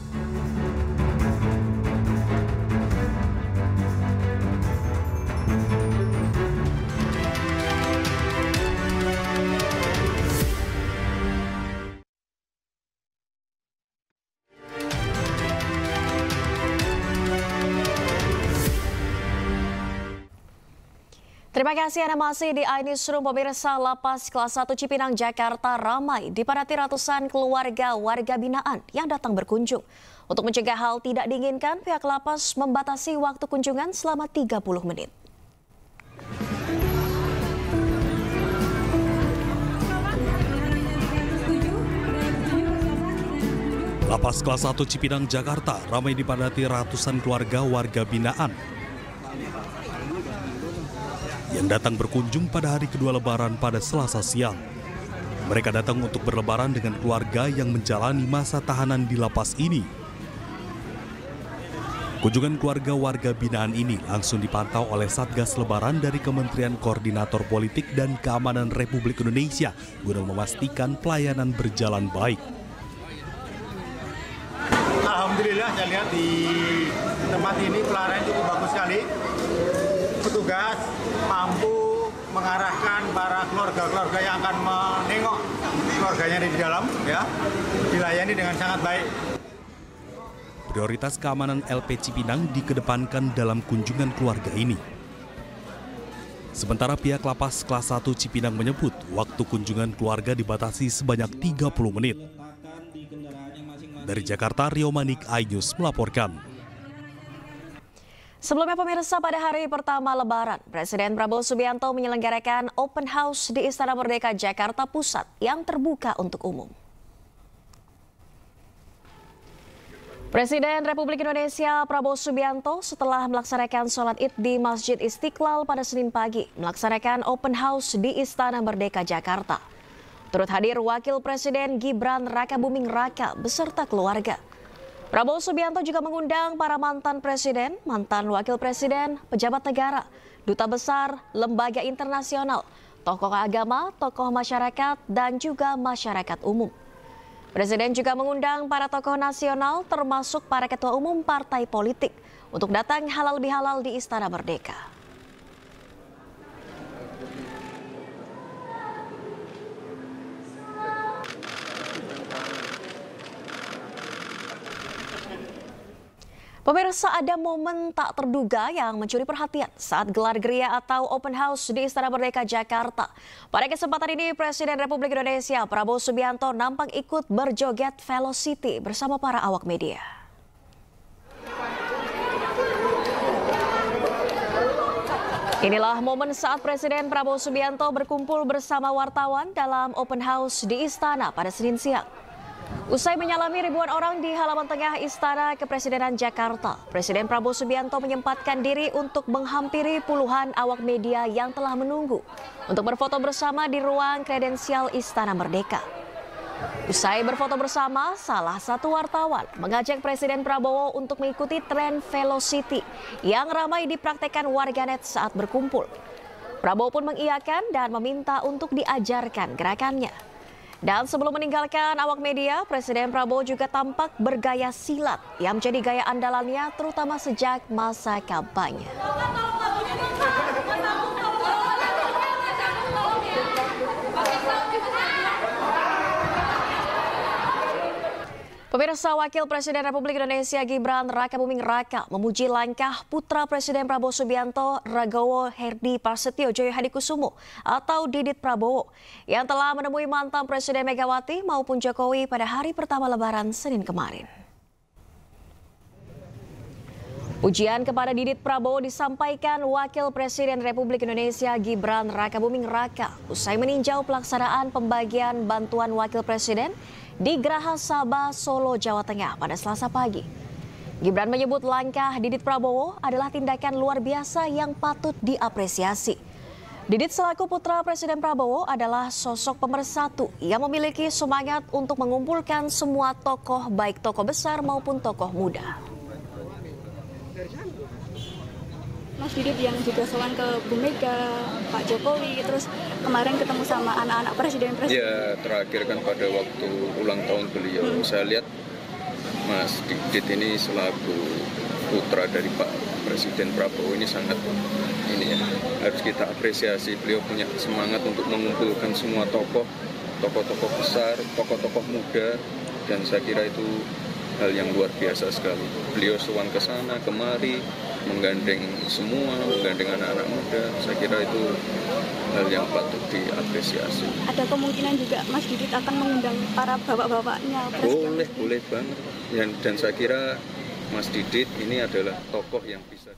Terima kasih Anda masih di iNewsroom. Pemirsa, Lapas Kelas 1 Cipinang, Jakarta ramai dipadati ratusan keluarga warga binaan yang datang berkunjung. Untuk mencegah hal tidak diinginkan, pihak lapas membatasi waktu kunjungan selama 30 menit.
Lapas Kelas 1 Cipinang, Jakarta ramai dipadati ratusan keluarga warga binaan yang datang berkunjung pada hari kedua Lebaran pada Selasa siang. Mereka datang untuk berlebaran dengan keluarga yang menjalani masa tahanan di lapas ini. Kunjungan keluarga warga binaan ini langsung dipantau oleh Satgas Lebaran dari Kementerian Koordinator Politik dan Keamanan Republik Indonesia guna memastikan pelayanan berjalan baik.
Alhamdulillah, saya lihat di tempat ini pelayanan cukup bagus sekali. Petugas mampu mengarahkan para keluarga-keluarga yang akan menengok keluarganya di dalam, ya, dilayani dengan sangat baik.
Prioritas keamanan LP Cipinang dikedepankan dalam kunjungan keluarga ini. Sementara pihak Lapas Kelas 1 Cipinang menyebut waktu kunjungan keluarga dibatasi sebanyak 30 menit. Dari Jakarta, Rio Manik, iNews melaporkan.
Sebelumnya pemirsa, pada hari pertama Lebaran, Presiden Prabowo Subianto menyelenggarakan open house di Istana Merdeka Jakarta Pusat yang terbuka untuk umum. Presiden Republik Indonesia Prabowo Subianto setelah melaksanakan sholat Id di Masjid Istiqlal pada Senin pagi, melaksanakan open house di Istana Merdeka Jakarta. Turut hadir Wakil Presiden Gibran Rakabuming Raka beserta keluarga. Prabowo Subianto juga mengundang para mantan presiden, mantan wakil presiden, pejabat negara, duta besar, lembaga internasional, tokoh agama, tokoh masyarakat, dan juga masyarakat umum. Presiden juga mengundang para tokoh nasional termasuk para ketua umum partai politik untuk datang halal bihalal di Istana Merdeka. Pemirsa, ada momen tak terduga yang mencuri perhatian saat gelar geria atau open house di Istana Merdeka Jakarta. Pada kesempatan ini, Presiden Republik Indonesia Prabowo Subianto nampak ikut berjoget Velocity bersama para awak media. Inilah momen saat Presiden Prabowo Subianto berkumpul bersama wartawan dalam open house di Istana pada Senin siang. Usai menyalami ribuan orang di halaman tengah Istana Kepresidenan Jakarta, Presiden Prabowo Subianto menyempatkan diri untuk menghampiri puluhan awak media yang telah menunggu untuk berfoto bersama di ruang kredensial Istana Merdeka. Usai berfoto bersama, salah satu wartawan mengajak Presiden Prabowo untuk mengikuti tren Velocity yang ramai dipraktekkan warganet saat berkumpul. Prabowo pun mengiyakan dan meminta untuk diajarkan gerakannya. Dan sebelum meninggalkan awak media, Presiden Prabowo juga tampak bergaya silat yang menjadi gaya andalannya terutama sejak masa kampanye. Pemirsa, Wakil Presiden Republik Indonesia Gibran Rakabuming Raka memuji langkah putra Presiden Prabowo Subianto Ragowo Herdi Prasetyo Joyo Hadikusumo atau Didit Prabowo yang telah menemui mantan Presiden Megawati maupun Jokowi pada hari pertama Lebaran Senin kemarin. Pujian kepada Didit Prabowo disampaikan Wakil Presiden Republik Indonesia Gibran Rakabuming Raka usai meninjau pelaksanaan pembagian bantuan Wakil Presiden di Geraha Sabah, Solo, Jawa Tengah pada Selasa pagi. Gibran menyebut langkah Didit Prabowo adalah tindakan luar biasa yang patut diapresiasi. Didit selaku putra Presiden Prabowo adalah sosok pemersatu yang memiliki semangat untuk mengumpulkan semua tokoh, baik tokoh besar maupun tokoh muda.
Mas Didit yang juga sowan ke Bu Mega, Pak Jokowi, terus kemarin ketemu sama anak-anak presiden-presiden.
Ya, terakhir kan pada waktu ulang tahun beliau, saya lihat Mas Didit ini selaku putra dari Pak Presiden Prabowo ini sangat harus kita apresiasi. Beliau punya semangat untuk mengumpulkan semua tokoh-tokoh besar, tokoh-tokoh muda, dan saya kira itu hal yang luar biasa sekali. Beliau sowan ke sana kemari, menggandeng anak-anak muda. Saya kira itu hal yang patut diapresiasi.
Ada kemungkinan juga Mas Didit akan mengundang para bapak-bapaknya.
Boleh banget. Dan saya kira Mas Didit ini adalah tokoh yang bisa.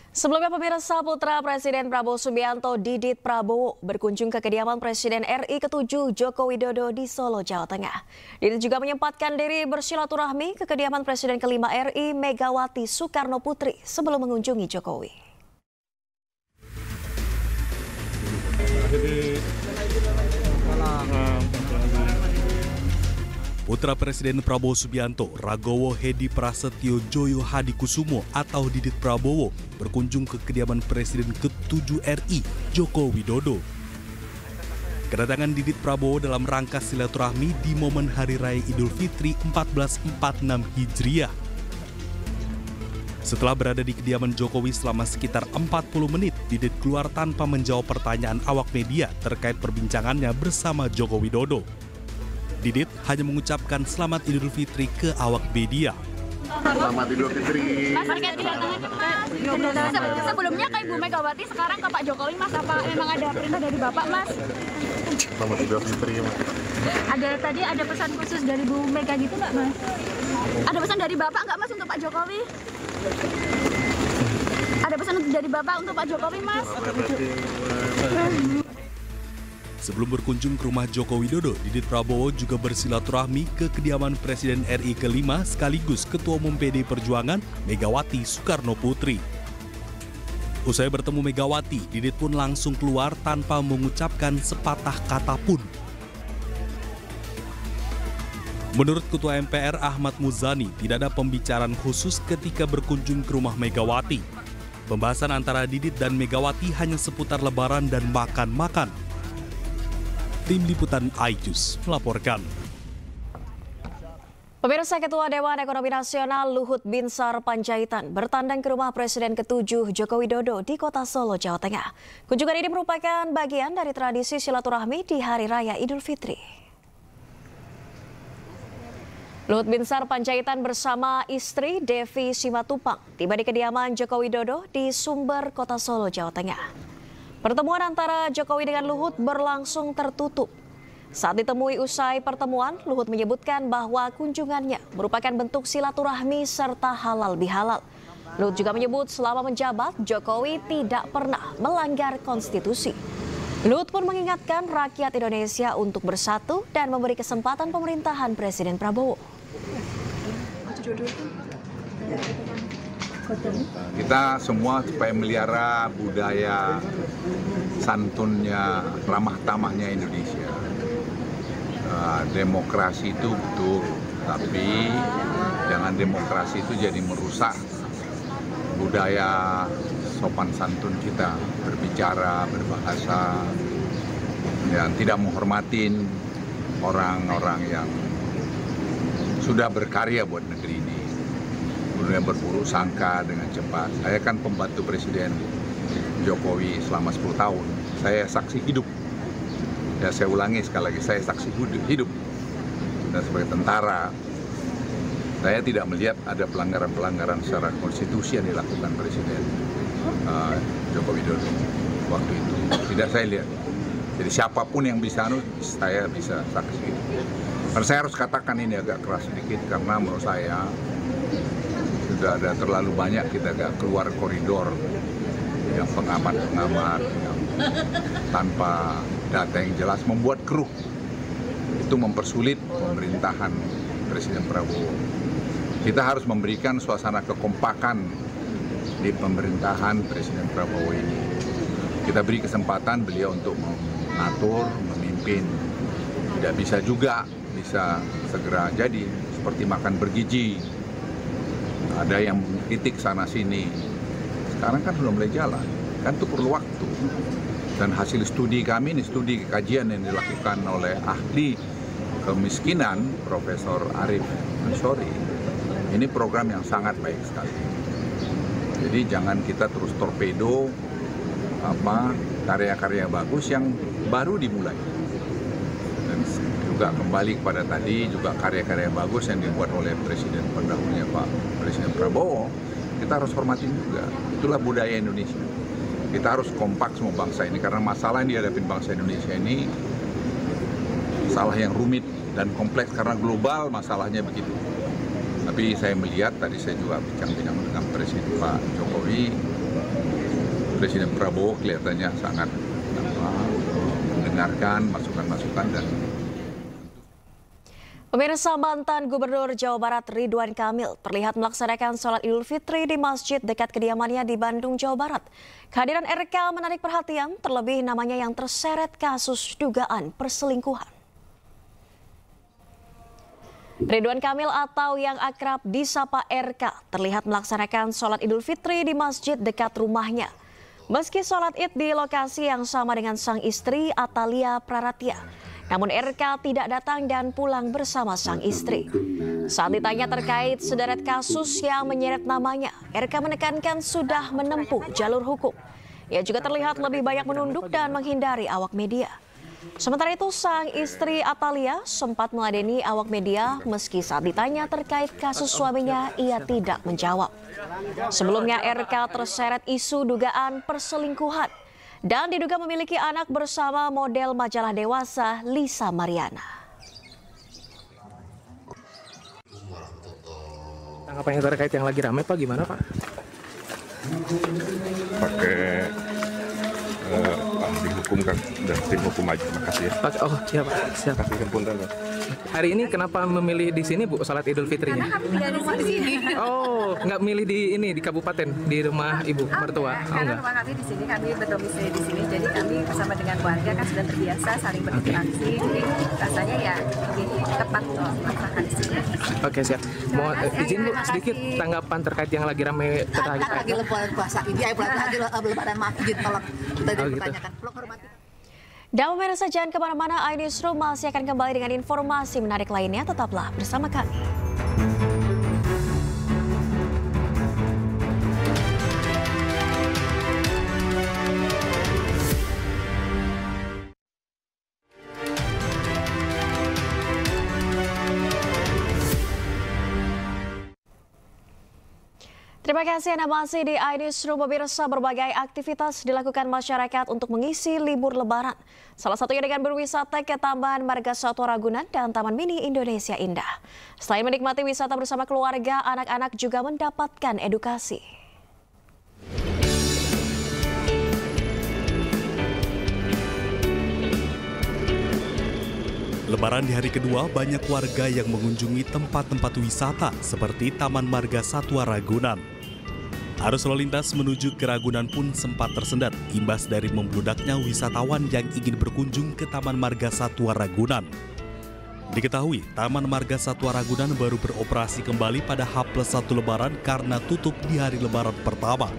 Sebelumnya, pemirsa, putra Presiden Prabowo Subianto Didit Prabowo berkunjung ke kediaman Presiden RI ke-7 Joko Widodo di Solo, Jawa Tengah. Didit juga menyempatkan diri bersilaturahmi ke kediaman Presiden ke-5 RI Megawati Soekarno Putri sebelum mengunjungi Jokowi.
Putra Presiden Prabowo Subianto, Ragowo Herdi Prasetyo Joyo Hadikusumo atau Didit Prabowo berkunjung ke kediaman Presiden ke-7 RI Joko Widodo. Kedatangan Didit Prabowo dalam rangka silaturahmi di momen Hari Raya Idul Fitri 1446 Hijriah. Setelah berada di kediaman Jokowi selama sekitar 40 menit, Didit keluar tanpa menjawab pertanyaan awak media terkait perbincangannya bersama Joko Widodo. Didit hanya mengucapkan selamat Idul Fitri ke awak media.
Selamat Idul Fitri.
Mas, sebelumnya ke Ibu Megawati, sekarang ke Pak Jokowi, Mas. Apa memang ada perintah dari Bapak, Mas?
Selamat Idul Fitri, Mas.
Tadi ada pesan khusus dari Bu Mega gitu nggak, Mas? Ada pesan dari Bapak nggak, Mas, untuk Pak Jokowi? Ada pesan dari Bapak untuk Pak Jokowi, Mas?
Sebelum berkunjung ke rumah Joko Widodo, Didit Prabowo juga bersilaturahmi ke kediaman Presiden RI ke-5 sekaligus Ketua Umum PD Perjuangan Megawati Soekarno Putri. Usai bertemu Megawati, Didit pun langsung keluar tanpa mengucapkan sepatah kata pun. Menurut Ketua MPR Ahmad Muzani, tidak ada pembicaraan khusus ketika berkunjung ke rumah Megawati. Pembahasan antara Didit dan Megawati hanya seputar lebaran dan makan-makan. Tim Liputan iJus melaporkan.
Pemirsa, Ketua Dewan Ekonomi Nasional Luhut Binsar Panjaitan bertandang ke rumah Presiden ke-7 Joko Widodo di Kota Solo, Jawa Tengah. Kunjungan ini merupakan bagian dari tradisi silaturahmi di Hari Raya Idul Fitri. Luhut Binsar Panjaitan bersama istri Devi Simatupang tiba di kediaman Joko Widodo di Sumber, Kota Solo, Jawa Tengah. Pertemuan antara Jokowi dengan Luhut berlangsung tertutup. Saat ditemui usai pertemuan, Luhut menyebutkan bahwa kunjungannya merupakan bentuk silaturahmi serta halal bihalal. Luhut juga menyebut selama menjabat, Jokowi tidak pernah melanggar konstitusi. Luhut pun mengingatkan rakyat Indonesia untuk bersatu dan memberi kesempatan pemerintahan Presiden Prabowo.
Kita semua supaya melihara budaya santunnya, ramah tamahnya Indonesia. Demokrasi itu betul, tapi jangan demokrasi itu jadi merusak budaya sopan santun kita, berbicara, berbahasa, dan tidak menghormatin orang-orang yang sudah berkarya buat negeri ini. Kemudian berburuk sangka dengan cepat. Saya kan pembantu Presiden Jokowi selama 10 tahun. Saya saksi hidup. Ya, saya ulangi sekali lagi, saya saksi hidup. Dan sebagai tentara, saya tidak melihat ada pelanggaran-pelanggaran secara konstitusi yang dilakukan Presiden Joko Widodo waktu itu. Tidak saya lihat. Jadi siapapun yang bisa, saya bisa saksi. Dan saya harus katakan ini agak keras sedikit karena menurut saya sudah ada terlalu banyak kita agak keluar koridor yang pengamat-pengamat yang tanpa data yang jelas membuat keruh. Itu mempersulit pemerintahan Presiden Prabowo. Kita harus memberikan suasana kekompakan di pemerintahan Presiden Prabowo ini. Kita beri kesempatan beliau untuk mengatur, memimpin. Tidak bisa juga bisa segera jadi seperti makan bergizi. Ada yang titik sana sini. Sekarang kan sudah mulai jalan. Kan itu perlu waktu. Dan hasil studi kami ini, studi kajian yang dilakukan oleh ahli kemiskinan, Profesor Arif Ansori, ini program yang sangat baik sekali. Jadi jangan kita terus torpedo karya-karya bagus yang baru dimulai. Dan juga kembali kepada tadi, juga karya-karya bagus yang dibuat oleh Presiden pendahulunya Pak Presiden Prabowo, kita harus hormatin juga. Itulah budaya Indonesia. Kita harus kompak semua bangsa ini, karena masalah yang dihadapi bangsa Indonesia ini masalah yang rumit dan kompleks karena global masalahnya begitu. Tapi saya melihat, tadi saya juga bincang-bincang dengan Presiden Pak Jokowi, Presiden Prabowo kelihatannya sangat mendengarkan masukan-masukan dan
Pemirsa, mantan Gubernur Jawa Barat Ridwan Kamil terlihat melaksanakan sholat Idul Fitri di masjid dekat kediamannya di Bandung, Jawa Barat. Kehadiran RK menarik perhatian, terlebih namanya yang terseret kasus dugaan perselingkuhan. Ridwan Kamil atau yang akrab disapa RK terlihat melaksanakan sholat Idul Fitri di masjid dekat rumahnya. Meski sholat Id di lokasi yang sama dengan sang istri Atalia Praratia, namun RK tidak datang dan pulang bersama sang istri. Saat ditanya terkait sederet kasus yang menyeret namanya, RK menekankan sudah menempuh jalur hukum. Ia juga terlihat lebih banyak menunduk dan menghindari awak media. Sementara itu, sang istri Atalia sempat meladeni awak media meski saat ditanya terkait kasus suaminya, ia tidak menjawab. Sebelumnya RK terseret isu dugaan perselingkuhan dan diduga memiliki anak bersama model majalah dewasa Lisa Mariana.
Tanggapannya terkait yang lagi ramai Pak, gimana Pak?
Pakai ahli hukum kan, dan tim hukum aja. Makasih ya.
Oh iya Pak, siap.
Kasih punten Pak.
Hari ini kenapa memilih di sini, Bu, salat Idul Fitrinya?
Karena kami tinggal di rumah di sini.
Oh, nggak milih di kabupaten, di rumah Ibu mertua?
Karena rumah kami di sini, kami berdomisili di sini, jadi kami bersama dengan warga kan sudah terbiasa saling berinteraksi, jadi rasanya ya lebih tepat masakan di sini.
Oke, siap. Mau izin Bu sedikit tanggapan terkait yang lagi ramai terkait
lagi lebaran puasa ini, lagi lebaran masjid, tolong kita dipertanyakan.
Dan pemirsa, jangan kemana-mana, iNewsroom masih akan kembali dengan informasi menarik lainnya. Tetaplah bersama kami. Terima kasih Anda masih di iNewsroom. Pemirsa, berbagai aktivitas dilakukan masyarakat untuk mengisi libur lebaran. Salah satunya dengan berwisata ke Taman Marga Satwa Ragunan dan Taman Mini Indonesia Indah. Selain menikmati wisata bersama keluarga, anak-anak juga mendapatkan edukasi.
Lebaran di hari kedua, banyak warga yang mengunjungi tempat-tempat wisata seperti Taman Marga Satwa Ragunan. Arus lalu lintas menuju ke Ragunan pun sempat tersendat imbas dari membludaknya wisatawan yang ingin berkunjung ke Taman Marga Satwa Ragunan. Diketahui, Taman Marga Satwa Ragunan baru beroperasi kembali pada H+1 Lebaran karena tutup di hari Lebaran pertama.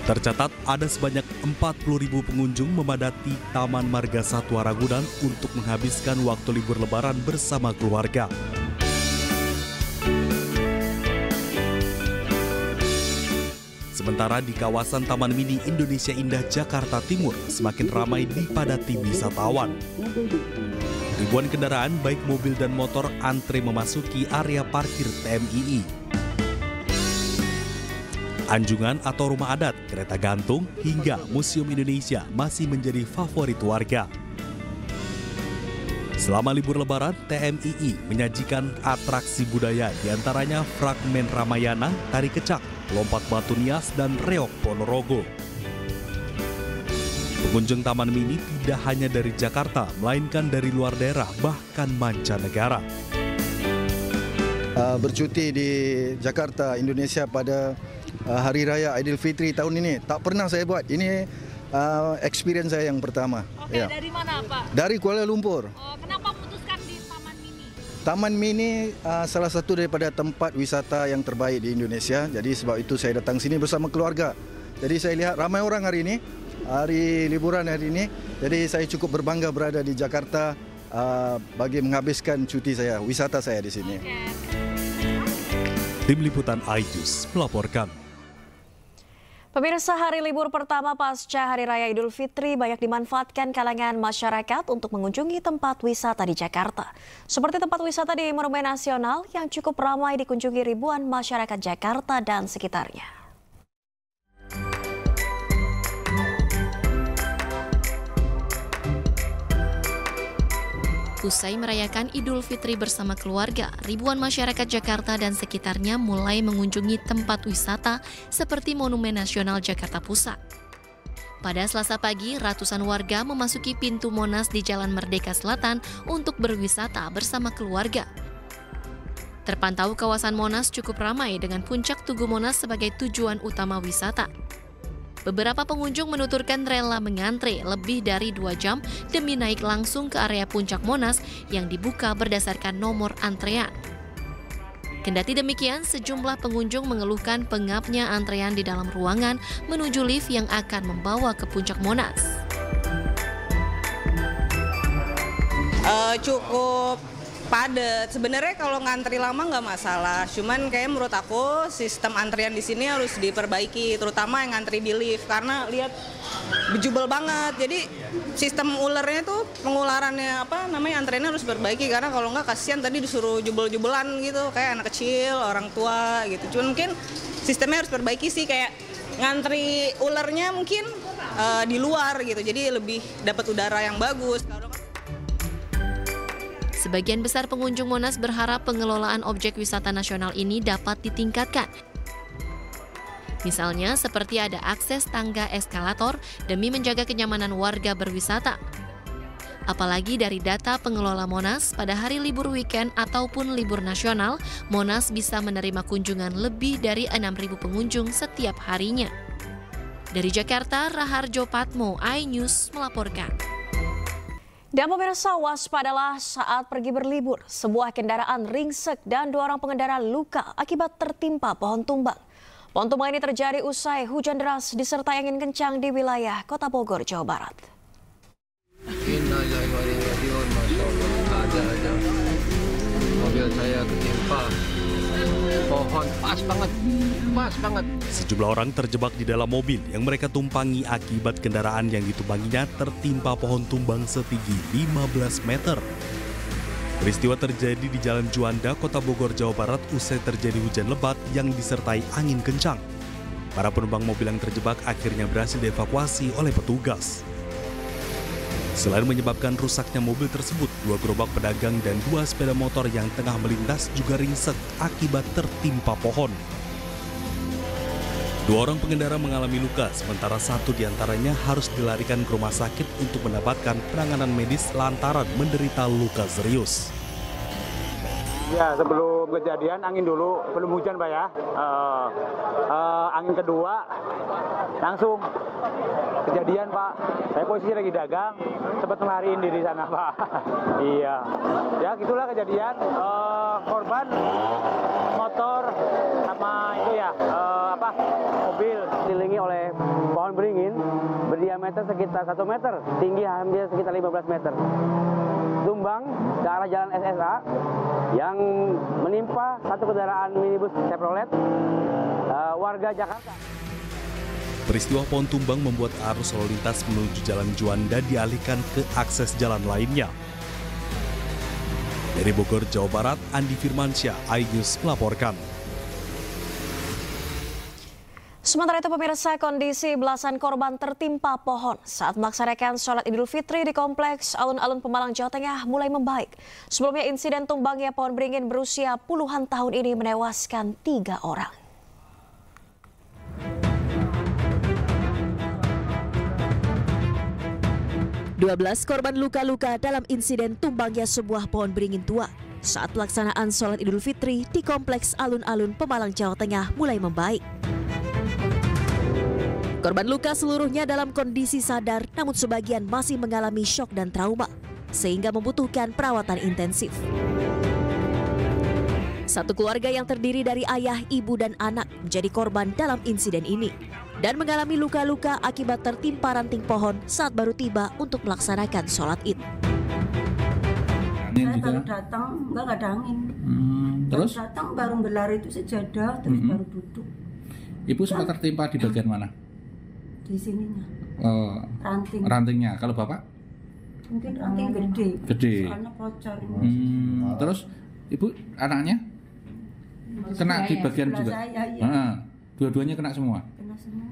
Tercatat ada sebanyak 40.000 pengunjung memadati Taman Marga Satwa Ragunan untuk menghabiskan waktu libur Lebaran bersama keluarga. Sementara di kawasan Taman Mini Indonesia Indah Jakarta Timur semakin ramai dipadati wisatawan. Ribuan kendaraan baik mobil dan motor antre memasuki area parkir TMII. Anjungan atau rumah adat, kereta gantung, hingga Museum Indonesia masih menjadi favorit warga. Selama libur Lebaran, TMII menyajikan atraksi budaya diantaranya fragmen Ramayana, tari kecak, lompat batu nias, dan reok Ponorogo. Pengunjung Taman Mini tidak hanya dari Jakarta, melainkan dari luar daerah, bahkan mancanegara.
Bercuti di Jakarta, Indonesia pada Hari Raya Idul Fitri tahun ini tak pernah saya buat. Ini experience saya yang pertama.
Oke, ya. Dari mana Pak?
Dari Kuala Lumpur.
Kenapa memutuskan di Taman Mini?
Taman Mini salah satu daripada tempat wisata yang terbaik di Indonesia. Jadi sebab itu saya datang sini bersama keluarga. Jadi saya lihat ramai orang hari ini, hari liburan hari ini. Jadi saya cukup berbangga berada di Jakarta bagi menghabiskan cuti saya, wisata saya di sini.
Tim Liputan iNews melaporkan.
Pemirsa, hari libur pertama pasca Hari Raya Idul Fitri banyak dimanfaatkan kalangan masyarakat untuk mengunjungi tempat wisata di Jakarta. Seperti tempat wisata di Monumen Nasional yang cukup ramai dikunjungi ribuan masyarakat Jakarta dan sekitarnya.
Usai merayakan Idul Fitri bersama keluarga, ribuan masyarakat Jakarta dan sekitarnya mulai mengunjungi tempat wisata seperti Monumen Nasional Jakarta Pusat. Pada Selasa pagi, ratusan warga memasuki pintu Monas di Jalan Merdeka Selatan untuk berwisata bersama keluarga. Terpantau kawasan Monas cukup ramai dengan puncak Tugu Monas sebagai tujuan utama wisata. Beberapa pengunjung menuturkan rela mengantre lebih dari 2 jam demi naik langsung ke area puncak Monas yang dibuka berdasarkan nomor antrean. Kendati demikian, sejumlah pengunjung mengeluhkan pengapnya antrean di dalam ruangan menuju lift yang akan membawa ke puncak Monas.
Cukup padat. Sebenarnya kalau ngantri lama nggak masalah, cuman kayak menurut aku sistem antrian di sini harus diperbaiki, terutama yang ngantri di lift karena lihat bejubel banget. Jadi sistem ulernya tuh pengularannya antriannya harus diperbaiki karena kalau nggak kasihan tadi disuruh jubel-jubelan gitu kayak anak kecil, orang tua gitu. Cuman mungkin sistemnya harus diperbaiki sih, kayak ngantri ulernya mungkin di luar gitu. Jadi lebih dapat udara yang bagus.
Sebagian besar pengunjung Monas berharap pengelolaan objek wisata nasional ini dapat ditingkatkan. Misalnya seperti ada akses tangga eskalator demi menjaga kenyamanan warga berwisata. Apalagi dari data pengelola Monas, pada hari libur weekend ataupun libur nasional, Monas bisa menerima kunjungan lebih dari 6.000 pengunjung setiap harinya. Dari Jakarta, Raharjo Patmo, iNews melaporkan.
Dan pemirsa, waspadalah saat pergi berlibur. Sebuah kendaraan ringsek dan 2 orang pengendara luka akibat tertimpa pohon tumbang. Pohon tumbang ini terjadi usai hujan deras disertai angin kencang di wilayah Kota Bogor, Jawa Barat.
Masya Allah, ada aja. Mobil saya ketimpa pohon, pas banget.
Sejumlah orang terjebak di dalam mobil yang mereka tumpangi akibat kendaraan yang ditumpanginya tertimpa pohon tumbang setinggi 15 meter. Peristiwa terjadi di Jalan Juanda, Kota Bogor, Jawa Barat usai terjadi hujan lebat yang disertai angin kencang. Para penumpang mobil yang terjebak akhirnya berhasil dievakuasi oleh petugas. Selain menyebabkan rusaknya mobil tersebut, 2 gerobak pedagang dan 2 sepeda motor yang tengah melintas juga ringsek akibat tertimpa pohon. 2 orang pengendara mengalami luka, sementara 1 diantaranya harus dilarikan ke rumah sakit untuk mendapatkan penanganan medis lantaran menderita luka serius.
Ya, sebelum kejadian angin dulu, belum hujan Pak ya. Angin kedua langsung kejadian Pak. Saya posisi lagi dagang, sempat melariin diri sana Pak. Iya, ya gitulah kejadian. Korban motor sama itu ya mobil dikelilingi oleh pohon beringin berdiameter sekitar 1 meter, tinggi hampir sekitar 15 meter. Tumbang ke arah jalan SSA yang menimpa satu kendaraan minibus Chevrolet warga Jakarta.
Peristiwa pohon tumbang membuat arus lalu lintas menuju Jalan Juanda dialihkan ke akses jalan lainnya. Dari Bogor, Jawa Barat, Andi Firmansyah, iNews melaporkan.
Sementara itu pemirsa, kondisi belasan korban tertimpa pohon saat melaksanakan sholat Idul Fitri di Kompleks Alun-Alun Pemalang, Jawa Tengah mulai membaik. Sebelumnya insiden tumbangnya pohon beringin berusia puluhan tahun ini menewaskan 3 orang. "12 korban luka-luka dalam insiden tumbangnya sebuah pohon beringin tua saat pelaksanaan sholat Idul Fitri di Kompleks Alun-Alun Pemalang, Jawa Tengah mulai membaik. Korban luka seluruhnya dalam kondisi sadar, namun sebagian masih mengalami syok dan trauma, sehingga membutuhkan perawatan intensif. Satu keluarga yang terdiri dari ayah, ibu, dan anak menjadi korban dalam insiden ini dan mengalami luka-luka akibat tertimpa ranting pohon saat baru tiba untuk melaksanakan sholat Id.
Saya baru datang, nggak ada angin.
Terus?
Baru datang, baru berlari itu sejadah, terus baru duduk.
Ibu sempat tertimpa di bagian mana?
Di sininya.
Rantingnya. Kalau bapak?
Mungkin ranting gede.
Gede.
Soalnya bocor.
Terus ibu anaknya kena di bagian juga.
Saya, iya.
Dua-duanya kena semua.
Kena semua.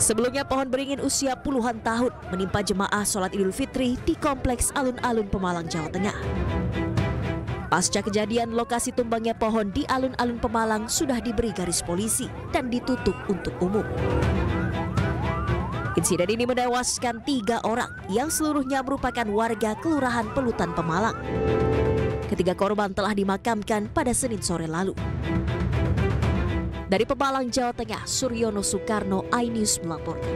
Sebelumnya pohon beringin usia puluhan tahun menimpa jemaah sholat Idul Fitri di Kompleks Alun-Alun Pemalang, Jawa Tengah. Pasca kejadian, lokasi tumbangnya pohon di Alun-Alun Pemalang sudah diberi garis polisi dan ditutup untuk umum. Insiden ini menewaskan 3 orang yang seluruhnya merupakan warga Kelurahan Pelutan, Pemalang. Ketiga korban telah dimakamkan pada Senin sore lalu. Dari Pemalang, Jawa Tengah, Suryono Soekarno, iNews melaporkan.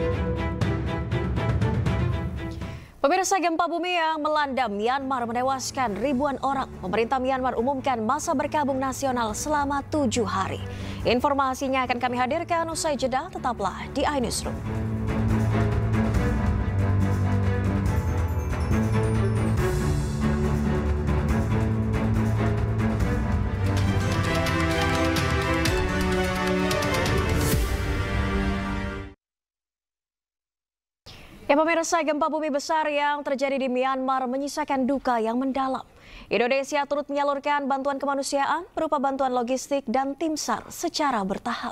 Pemirsa, gempa bumi yang melanda Myanmar menewaskan ribuan orang. Pemerintah Myanmar umumkan masa berkabung nasional selama 7 hari. Informasinya akan kami hadirkan usai jeda, tetaplah di iNewsroom. Ya pemirsa, gempa bumi besar yang terjadi di Myanmar menyisakan duka yang mendalam. Indonesia turut menyalurkan bantuan kemanusiaan berupa bantuan logistik dan tim SAR secara bertahap.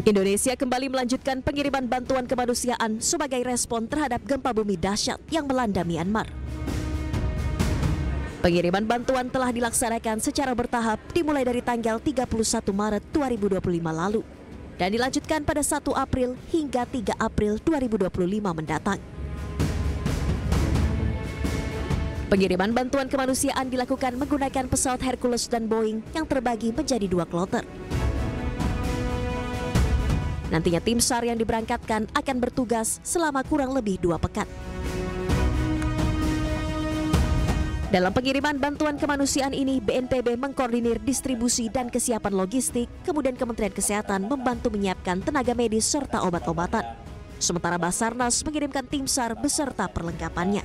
Indonesia kembali melanjutkan pengiriman bantuan kemanusiaan sebagai respon terhadap gempa bumi dahsyat yang melanda Myanmar. Pengiriman bantuan telah dilaksanakan secara bertahap dimulai dari tanggal 31 Maret 2025 lalu.
dan dilanjutkan pada 1 April hingga 3 April 2025 mendatang. Pengiriman bantuan kemanusiaan dilakukan menggunakan pesawat Hercules dan Boeing yang terbagi menjadi 2 kloter. Nantinya tim SAR yang diberangkatkan akan bertugas selama kurang lebih 2 pekan. Dalam pengiriman bantuan kemanusiaan ini, BNPB mengkoordinir distribusi dan kesiapan logistik, kemudian Kementerian Kesehatan membantu menyiapkan tenaga medis serta obat-obatan. Sementara Basarnas mengirimkan tim SAR beserta perlengkapannya.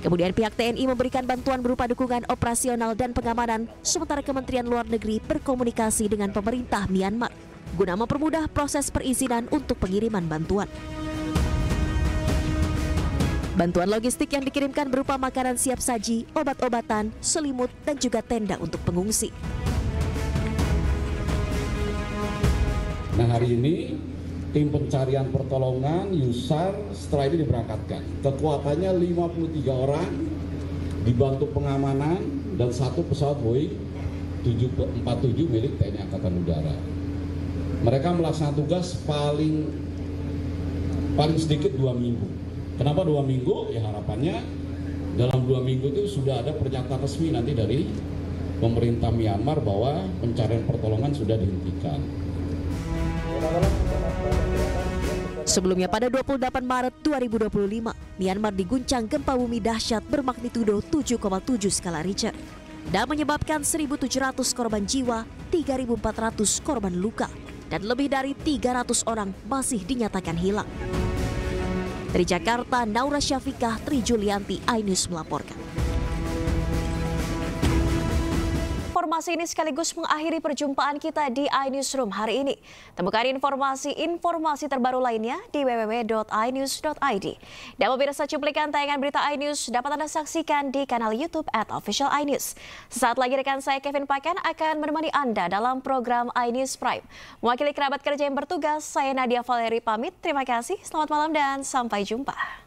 Kemudian pihak TNI memberikan bantuan berupa dukungan operasional dan pengamanan, sementara Kementerian Luar Negeri berkomunikasi dengan pemerintah Myanmar guna mempermudah proses perizinan untuk pengiriman bantuan. Bantuan logistik yang dikirimkan berupa makanan siap saji, obat-obatan, selimut, dan juga tenda untuk pengungsi.
Nah, hari ini tim pencarian pertolongan YUSAR setelah ini diberangkatkan. Kekuatannya 53 orang, dibantu pengamanan dan 1 pesawat Boeing 747 milik TNI Angkatan Udara. Mereka melaksanakan tugas paling sedikit 2 minggu. Kenapa 2 minggu? Ya harapannya dalam 2 minggu itu sudah ada pernyataan resmi nanti dari pemerintah Myanmar bahwa pencarian pertolongan sudah dihentikan.
Sebelumnya pada 28 Maret 2025, Myanmar diguncang gempa bumi dahsyat bermagnitudo 7,7 skala Richter dan menyebabkan 1.700 korban jiwa, 3.400 korban luka, dan lebih dari 300 orang masih dinyatakan hilang. Dari Jakarta, Naura Syafikah, Tri Julianti, iNews melaporkan.
Informasi ini sekaligus mengakhiri perjumpaan kita di iNewsroom hari ini. Temukan informasi terbaru lainnya di www.inews.id. Dan pemirsa, cuplikan tayangan berita iNews dapat Anda saksikan di kanal YouTube @officialinews. Sesaat lagi rekan saya Kevin Pakan akan menemani Anda dalam program iNews Prime. Mewakili kerabat kerja yang bertugas, saya Nadia Valeri pamit. Terima kasih, selamat malam dan sampai jumpa.